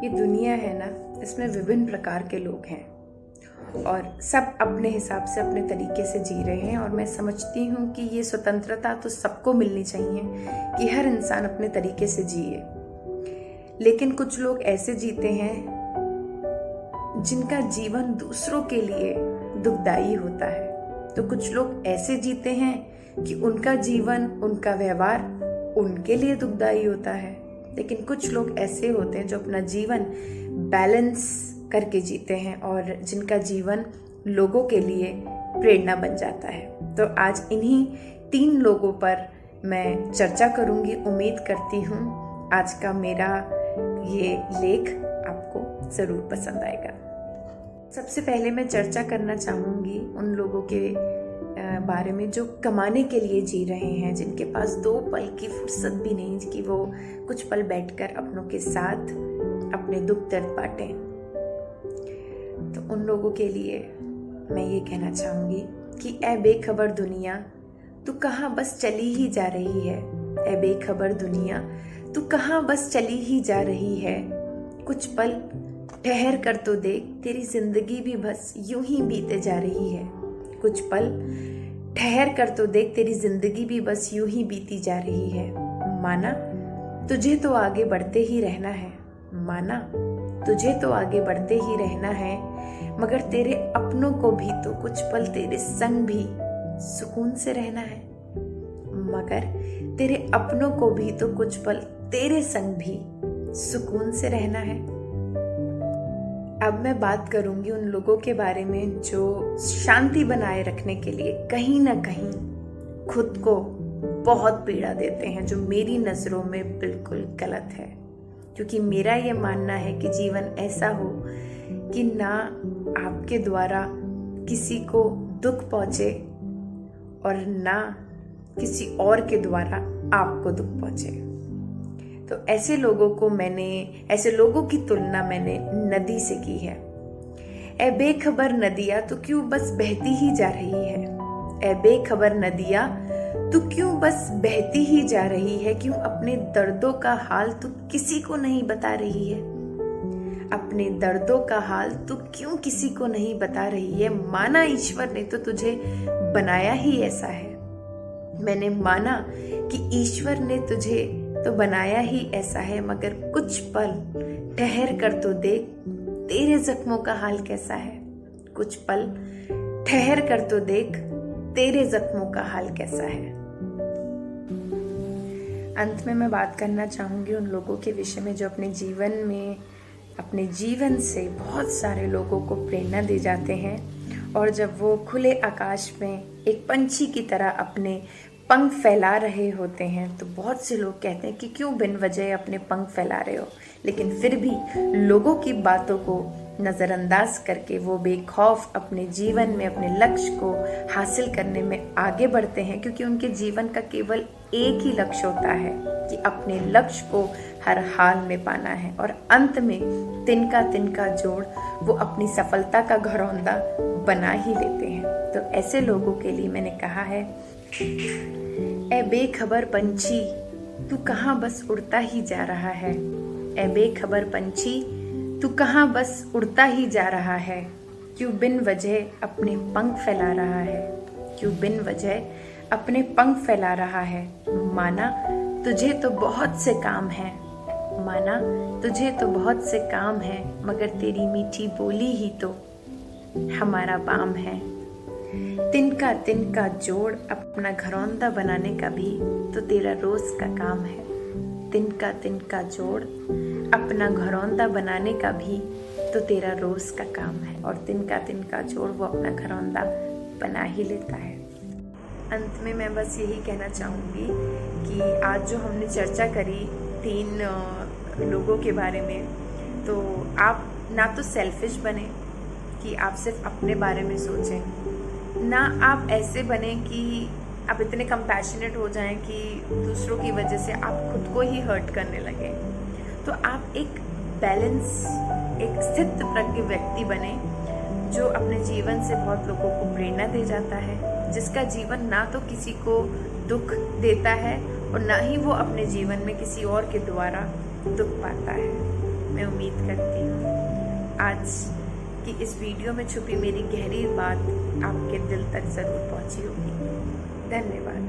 ये दुनिया है ना, इसमें विभिन्न प्रकार के लोग हैं और सब अपने हिसाब से अपने तरीके से जी रहे हैं। और मैं समझती हूँ कि ये स्वतंत्रता तो सबको मिलनी चाहिए कि हर इंसान अपने तरीके से जिए। लेकिन कुछ लोग ऐसे जीते हैं जिनका जीवन दूसरों के लिए दुखदाई होता है, तो कुछ लोग ऐसे जीते हैं कि उनका जीवन, उनका व्यवहार उनके लिए दुखदाई होता है। लेकिन कुछ लोग ऐसे होते हैं जो अपना जीवन बैलेंस करके जीते हैं और जिनका जीवन लोगों के लिए प्रेरणा बन जाता है। तो आज इन्हीं 3 लोगों पर मैं चर्चा करूंगी। उम्मीद करती हूँ आज का मेरा ये लेख आपको ज़रूर पसंद आएगा। सबसे पहले मैं चर्चा करना चाहूँगी उन लोगों के बारे में जो कमाने के लिए जी रहे हैं, जिनके पास 2 पल की फुर्सत भी नहीं कि वो कुछ पल बैठकर अपनों के साथ अपने दुख दर्द बांटें। तो उन लोगों के लिए मैं ये कहना चाहूँगी कि ऐ बेखबर दुनिया तू कहाँ बस चली ही जा रही है। ऐ बेखबर दुनिया तू कहाँ बस चली ही जा रही है। कुछ पल ठहर कर तो देख, तेरी जिंदगी भी बस यूं ही बीते जा रही है। कुछ पल ठहर कर तो देख, तेरी जिंदगी भी बस यूं ही बीती जा रही है। माना तुझे तो आगे बढ़ते ही रहना है, माना तुझे तो आगे बढ़ते ही रहना है, मगर तेरे अपनों को भी तो कुछ पल तेरे संग भी सुकून से रहना है। मगर तेरे अपनों को भी तो कुछ पल तेरे संग भी सुकून से रहना है। अब मैं बात करूंगी उन लोगों के बारे में जो शांति बनाए रखने के लिए कहीं ना कहीं खुद को बहुत पीड़ा देते हैं, जो मेरी नज़रों में बिल्कुल गलत है। क्योंकि मेरा ये मानना है कि जीवन ऐसा हो कि ना आपके द्वारा किसी को दुख पहुंचे और ना किसी और के द्वारा आपको दुख पहुंचे। तो ऐसे लोगों की तुलना मैंने नदी से की है। ऐ बेखबर नदिया तू क्यों बस बहती ही जा रही है। ऐ बेखबर नदिया तू क्यों बस बहती ही जा रही है। क्यों अपने दर्दों का हाल तू किसी को नहीं बता रही है। अपने दर्दों का हाल तू क्यों किसी को नहीं बता रही है। माना ईश्वर ने तो तुझे बनाया ही ऐसा है। मैंने माना कि ईश्वर ने तुझे तो बनाया ही ऐसा है, मगर कुछ पल ठहर कर तो देख, तेरे जख्मों का हाल कैसा है। कुछ पल ठहर कर तो देख, तेरे जख्मों का हाल कैसा है। अंत में मैं बात करना चाहूंगी उन लोगों के विषय में जो अपने जीवन से बहुत सारे लोगों को प्रेरणा दे जाते हैं और जब वो खुले आकाश में एक पंछी की तरह अपने पंख फैला रहे होते हैं तो बहुत से लोग कहते हैं कि क्यों बिन वजह अपने पंख फैला रहे हो। लेकिन फिर भी लोगों की बातों को नज़रअंदाज करके वो बेखौफ अपने जीवन में अपने लक्ष्य को हासिल करने में आगे बढ़ते हैं, क्योंकि उनके जीवन का केवल एक ही लक्ष्य होता है कि अपने लक्ष्य को हर हाल में पाना है और अंत में तिनका तिनका जोड़ वो अपनी सफलता का घरौंदा बना ही लेते हैं। तो ऐसे लोगों के लिए मैंने कहा है, ऐ बेखबर पंछी तू कहाँ बस उड़ता ही जा रहा है। ऐ बेखबर पंछी तू कहाँ बस उड़ता ही जा रहा है। क्यों बिन वजह अपने पंख फैला रहा है। क्यों बिन वजह अपने पंख फैला रहा है। माना तुझे तो बहुत से काम है। माना तुझे तो बहुत से काम है, मगर तेरी मीठी बोली ही तो हमारा बाम है। तिनका तिनका जोड़ अपना घरौंदा बनाने का भी तो तेरा रोज का काम है। तिनका तिनका जोड़ अपना घरौंदा बनाने का भी तो तेरा रोज का काम है और तिनका तिनका जोड़ वो अपना घरौंदा बना ही लेता है। अंत में मैं बस यही कहना चाहूँगी कि आज जो हमने चर्चा करी 3 लोगों के बारे में, तो आप ना तो सेल्फिश बने कि आप सिर्फ अपने बारे में सोचें, ना आप ऐसे बने कि आप इतने कंपैशनेट हो जाएं कि दूसरों की वजह से आप खुद को ही हर्ट करने लगे। तो आप एक बैलेंस, एक स्थित प्रज्ञ व्यक्ति बने जो अपने जीवन से बहुत लोगों को प्रेरणा दे जाता है, जिसका जीवन ना तो किसी को दुख देता है और ना ही वो अपने जीवन में किसी और के द्वारा दुख पाता है। मैं उम्मीद करती हूँ आज की इस वीडियो में छुपी मेरी गहरी बात आपके दिल तक ज़रूर पहुँची होगी। धन्यवाद।